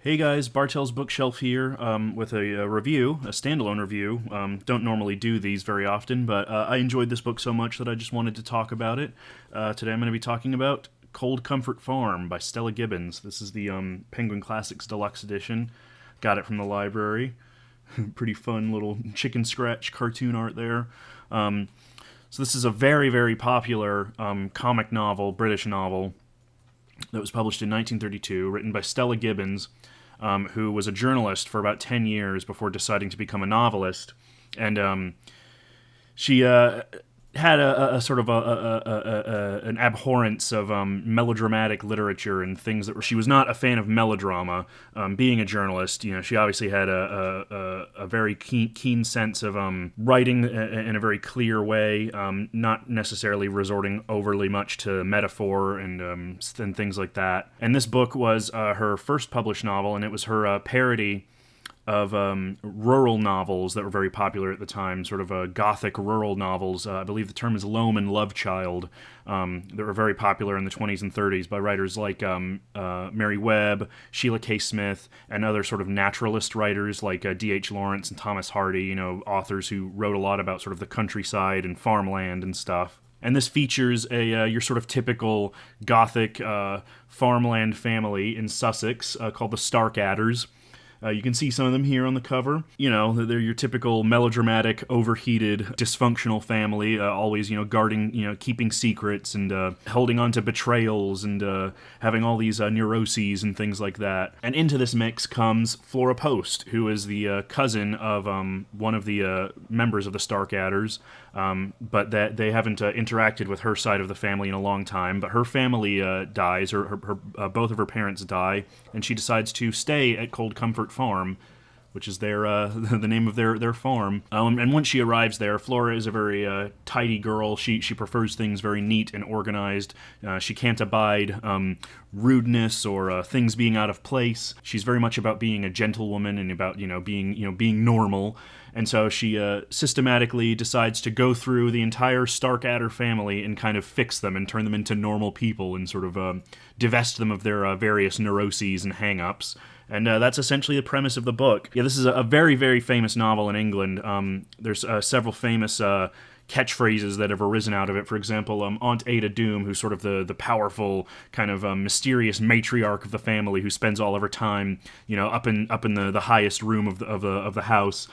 Hey guys, Bartell's Bookshelf here with a review, a standalone review. Don't normally do these very often, but I enjoyed this book so much that I just wanted to talk about it. Today I'm going to be talking about Cold Comfort Farm by Stella Gibbons. This is the Penguin Classics Deluxe Edition. Got it from the library. Pretty fun little chicken scratch cartoon art there. So this is a very, very popular comic novel, British novel, that was published in 1932, written by Stella Gibbons, who was a journalist for about 10 years before deciding to become a novelist. And she had a sort of an abhorrence of melodramatic literature and things that were. She was not a fan of melodrama. Being a journalist, she obviously had a very keen sense of writing in a very clear way, not necessarily resorting overly much to metaphor and things like that. And this book was her first published novel, and it was her parody of rural novels that were very popular at the time, sort of gothic rural novels. I believe the term is Loam and Love Child, that were very popular in the 20s and 30s by writers like Mary Webb, Sheila K. Smith, and other sort of naturalist writers like D.H. Lawrence and Thomas Hardy, authors who wrote a lot about sort of the countryside and farmland and stuff. And this features your sort of typical gothic farmland family in Sussex called the Starkadders. You can see some of them here on the cover. They're your typical melodramatic, overheated, dysfunctional family, always, guarding, keeping secrets and holding on to betrayals and having all these neuroses and things like that. And into this mix comes Flora Post, who is the cousin of one of the members of the Starkadders, but that they haven't interacted with her side of the family in a long time. But her family dies, or both of her parents die, and she decides to stay at Cold Comfort Farm, which is their the name of their farm. And once she arrives there, Flora is a very tidy girl. She prefers things very neat and organized. She can't abide rudeness or things being out of place. She's very much about being a gentlewoman and about being normal. And so she systematically decides to go through the entire Starkadder family and kind of fix them and turn them into normal people and sort of divest them of their various neuroses and hang-ups. And that's essentially the premise of the book. Yeah, this is a very, very famous novel in England. There's several famous catchphrases that have arisen out of it. For example, Aunt Ada Doom, who's sort of the powerful, kind of mysterious matriarch of the family who spends all of her time, up in the highest room of the house.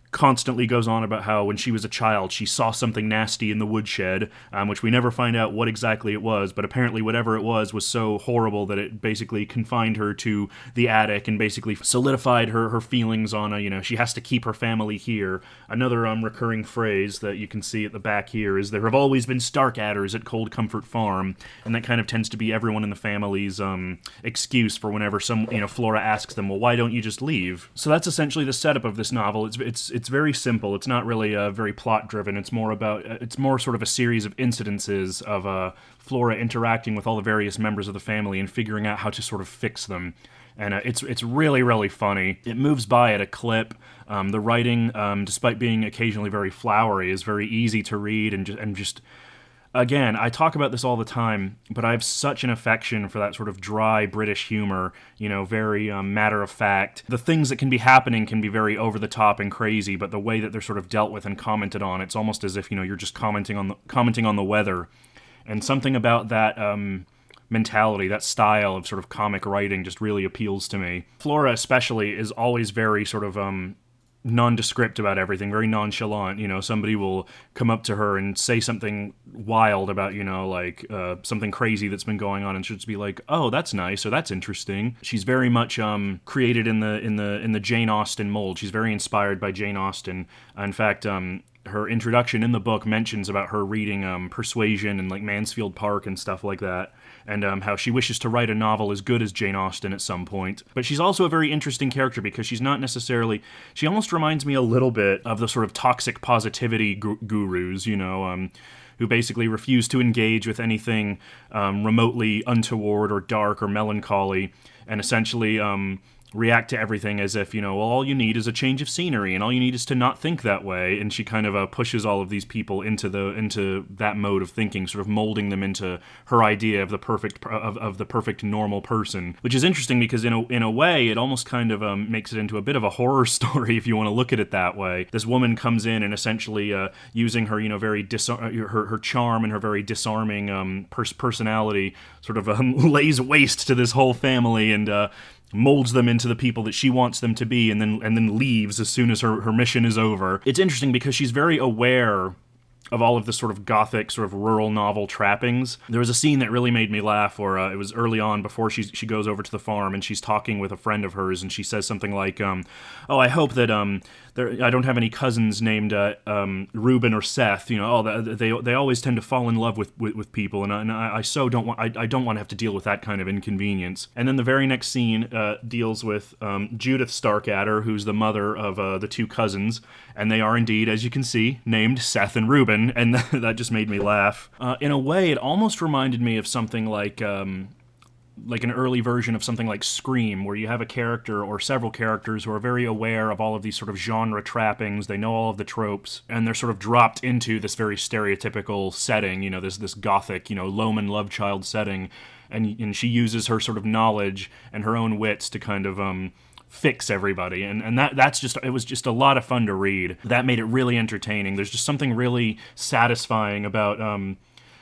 Constantly goes on about how when she was a child she saw something nasty in the woodshed, which we never find out what exactly it was, but apparently whatever it was so horrible that it basically confined her to the attic and basically solidified her feelings on she has to keep her family here. Another recurring phrase that you can see at the back here is there have always been Starkadders at Cold Comfort Farm, and that kind of tends to be everyone in the family's excuse for whenever Flora asks them, well, why don't you just leave? So that's essentially the setup of this novel. It's very simple. It's not really very plot driven. It's more sort of a series of incidences of Flora interacting with all the various members of the family and figuring out how to sort of fix them. And it's really, really funny. It moves by at a clip. The writing, despite being occasionally very flowery, is very easy to read and just. Again, I talk about this all the time, but I have such an affection for that sort of dry British humor, very matter-of-fact. The things that can be happening can be very over-the-top and crazy, but the way that they're sort of dealt with and commented on, it's almost as if, you're just commenting on the weather. And something about that mentality, that style of sort of comic writing just really appeals to me. Flora especially is always very sort of nondescript about everything, very nonchalant. Somebody will come up to her and say something wild about, something crazy that's been going on, and she'll just be like, "Oh, that's nice," or "That's interesting." She's very much created in the Jane Austen mold. She's very inspired by Jane Austen. In fact, her introduction in the book mentions about her reading Persuasion and like Mansfield Park and stuff like that, and how she wishes to write a novel as good as Jane Austen at some point. But she's also a very interesting character because she's not necessarily. She almost reminds me a little bit of the sort of toxic positivity gurus, who basically refuse to engage with anything remotely untoward or dark or melancholy, and essentially react to everything as if, well, all you need is a change of scenery, and all you need is to not think that way. And she kind of pushes all of these people into that mode of thinking, sort of molding them into her idea of the perfect normal person, which is interesting because in a way it almost kind of makes it into a bit of a horror story if you want to look at it that way. This woman comes in and essentially using her her charm and her very disarming personality sort of lays waste to this whole family and molds them into the people that she wants them to be, and then leaves as soon as her mission is over. It's interesting because she's very aware of all of this sort of gothic, sort of rural novel trappings. There was a scene that really made me laugh, where it was early on before she goes over to the farm, and she's talking with a friend of hers, and she says something like, "Oh, I hope that I don't have any cousins named Reuben or Seth. They always tend to fall in love with people, and I so don't want I don't want to have to deal with that kind of inconvenience." And then the very next scene deals with Judith Starkadder, who's the mother of the two cousins, and they are indeed, as you can see, named Seth and Reuben, and that just made me laugh. In a way, it almost reminded me of something like an early version of something like Scream, where you have a character or several characters who are very aware of all of these sort of genre trappings. They know all of the tropes, and they're sort of dropped into this very stereotypical setting, this gothic, Loman love child setting, and she uses her sort of knowledge and her own wits to kind of fix everybody, and it was just a lot of fun to read. That made it really entertaining. There's just something really satisfying about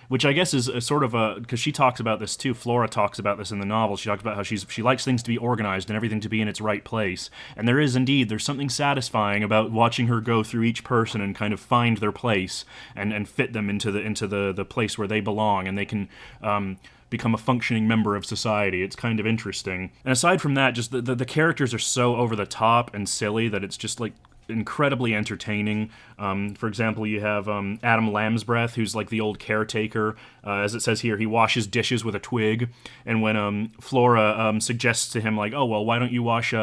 which I guess is a sort of because she talks about this too. Flora talks about this in the novel. She talks about how she likes things to be organized and everything to be in its right place. And there's something satisfying about watching her go through each person and kind of find their place and fit them into the place where they belong, and they can become a functioning member of society. It's kind of interesting. And aside from that, just the characters are so over the top and silly that it's just like incredibly entertaining. For example, you have Adam Lambsbreath, who's like the old caretaker. As it says here, he washes dishes with a twig. And when Flora suggests to him, like, "Oh, well, why don't you wash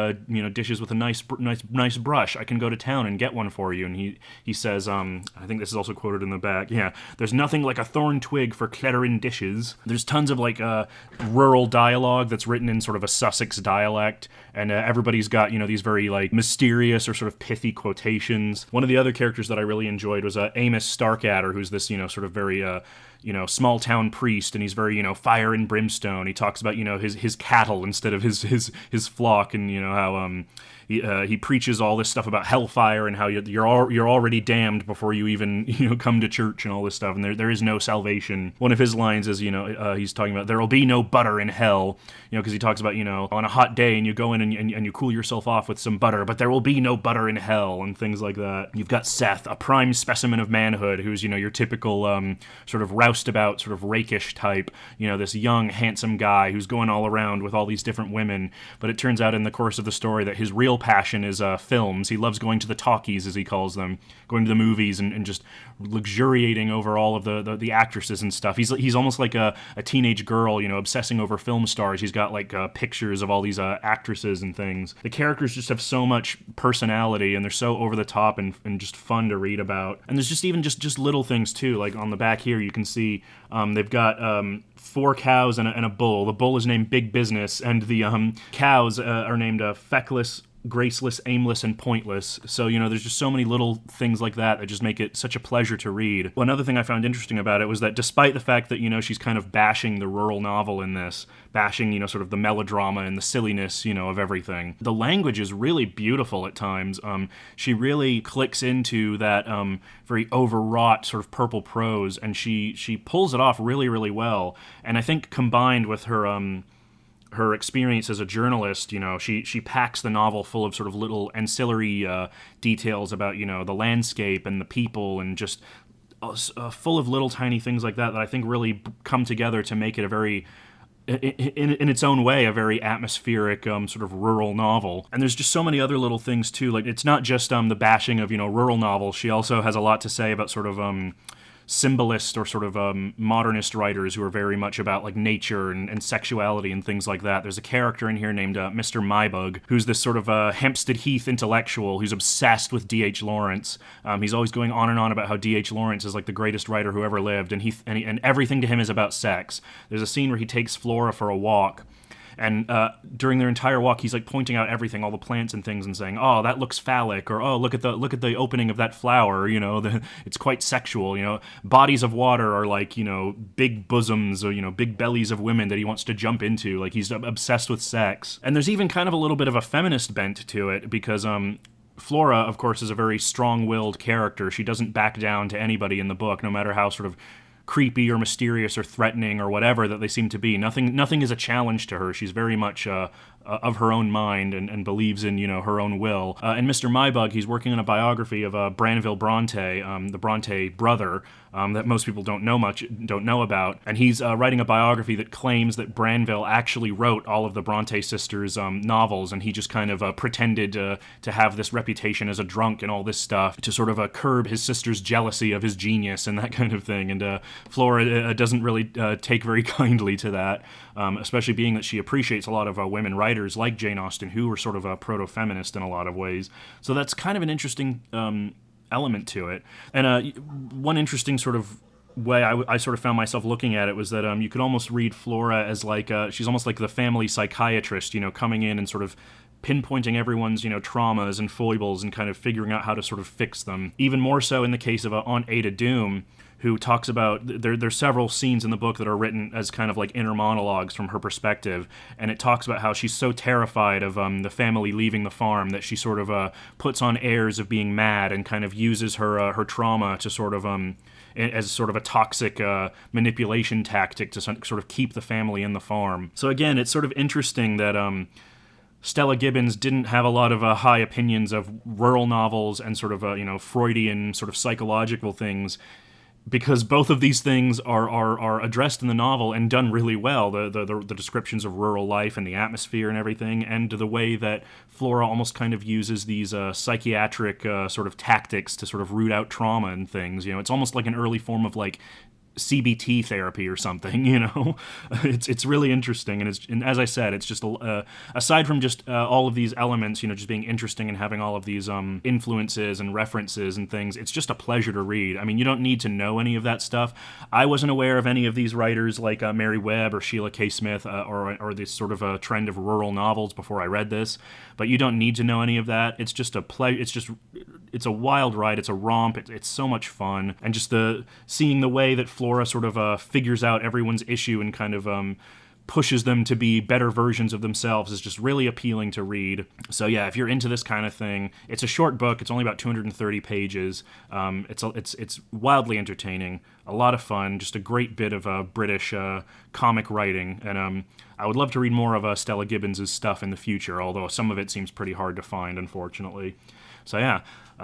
dishes with a nice brush? I can go to town and get one for you." And he says, I think this is also quoted in the back, yeah, "There's nothing like a thorn twig for clattering dishes." There's tons of like rural dialogue that's written in sort of a Sussex dialect, and everybody's got these very like mysterious or sort of pithy quotations. One of the other characters that I really enjoyed was Amos Starkadder, who's this sort of very small town priest, and he's very fire and brimstone. He talks about his cattle instead of his flock, and how he preaches all this stuff about hellfire and how you're already damned before you even come to church and all this stuff, and there is no salvation. One of his lines is he's talking about there will be no butter in hell, because he talks about on a hot day and you go in and you cool yourself off with some butter, but there will be no butter in hell, and things like that. You've got Seth, a prime specimen of manhood, who's your typical sort of roustabout, sort of rakish type, this young handsome guy who's going all around with all these different women. But it turns out in the course of the story that his real passion is films. He loves going to the talkies, as he calls them, going to the movies and just luxuriating over all of the actresses and stuff. He's almost like a teenage girl, obsessing over film stars. He's got like pictures of all these actresses and things. The characters just have so much personality, and they're so over the top and just fun to read about. And there's just even just little things too, like on the back here you can see they've got 4 cows and a bull. The bull is named Big Business, and the cows are named Feckless, Graceless, Aimless, and Pointless. So, there's just so many little things like that just make it such a pleasure to read. Well, another thing I found interesting about it was that despite the fact that, she's kind of bashing the rural novel in this, bashing, sort of the melodrama and the silliness, of everything, the language is really beautiful at times. She really clicks into that very overwrought sort of purple prose, and she pulls it off really, really well. And I think combined with her experience as a journalist, she packs the novel full of sort of little ancillary details about, the landscape and the people, and just full of little tiny things like that I think really come together to make it a very, in its own way, a very atmospheric sort of rural novel. And there's just so many other little things too. Like, it's not just the bashing of rural novels. She also has a lot to say about sort of symbolist or sort of modernist writers who are very much about like nature and sexuality and things like that. There's a character in here named Mr. Mybug, who's this sort of Hampstead Heath intellectual who's obsessed with D.H. Lawrence. He's always going on and on about how D.H. Lawrence is like the greatest writer who ever lived, and everything to him is about sex. There's a scene where he takes Flora for a walk, And during their entire walk, he's like pointing out everything, all the plants and things, and saying, "Oh, that looks phallic," or "Oh, look at the opening of that flower. It's quite sexual. Bodies of water are like big bosoms or big bellies of women that he wants to jump into. Like he's obsessed with sex." And there's even kind of a little bit of a feminist bent to it because Flora, of course, is a very strong-willed character. She doesn't back down to anybody in the book, no matter how sort of creepy or mysterious or threatening or whatever that they seem to be. Nothing is a challenge to her. She's very much of her own mind and believes in her own will. And Mr. Mybug, he's working on a biography of Branville Bronte, the Bronte brother, that most people don't know about. And he's writing a biography that claims that Branville actually wrote all of the Bronte sisters' novels, and he just kind of pretended to have this reputation as a drunk and all this stuff to sort of curb his sister's jealousy of his genius and that kind of thing. And Flora doesn't really take very kindly to that, especially being that she appreciates a lot of women writers like Jane Austen, who were sort of a proto-feminist in a lot of ways. So that's kind of an interesting element to it. And one interesting sort of way I sort of found myself looking at it was that you could almost read Flora as like she's almost like the family psychiatrist, coming in and sort of pinpointing everyone's traumas and foibles and kind of figuring out how to sort of fix them. Even more so in the case of Aunt Ada Doom, who talks about, there's several scenes in the book that are written as kind of like inner monologues from her perspective, and it talks about how she's so terrified of the family leaving the farm that she sort of puts on airs of being mad and kind of uses her trauma to sort of as sort of a toxic manipulation tactic to sort of keep the family in the farm. So again, it's sort of interesting that Stella Gibbons didn't have a lot of high opinions of rural novels and sort of Freudian sort of psychological things, because both of these things are addressed in the novel and done really well. The descriptions of rural life and the atmosphere and everything, and the way that Flora almost kind of uses these psychiatric sort of tactics to sort of root out trauma and things. It's almost like an early form of like CBT therapy or something, It's really interesting, and as I said, it's just aside from just all of these elements, just being interesting and having all of these influences and references and things, it's just a pleasure to read. I mean, you don't need to know any of that stuff. I wasn't aware of any of these writers like Mary Webb or Sheila K. Smith or this sort of trend of rural novels before I read this, but you don't need to know any of that. It's just a play. It's a wild ride. It's a romp. It's so much fun, and just seeing the way that Flora sort of figures out everyone's issue and kind of pushes them to be better versions of themselves is just really appealing to read. So yeah, if you're into this kind of thing, it's a short book. It's only about 230 pages. It's wildly entertaining, a lot of fun, just a great bit of British comic writing, and I would love to read more of Stella Gibbons' stuff in the future, although some of it seems pretty hard to find, unfortunately. So yeah,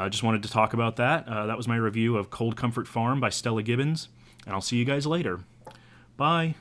just wanted to talk about that. That was my review of Cold Comfort Farm by Stella Gibbons, and I'll see you guys later. Bye.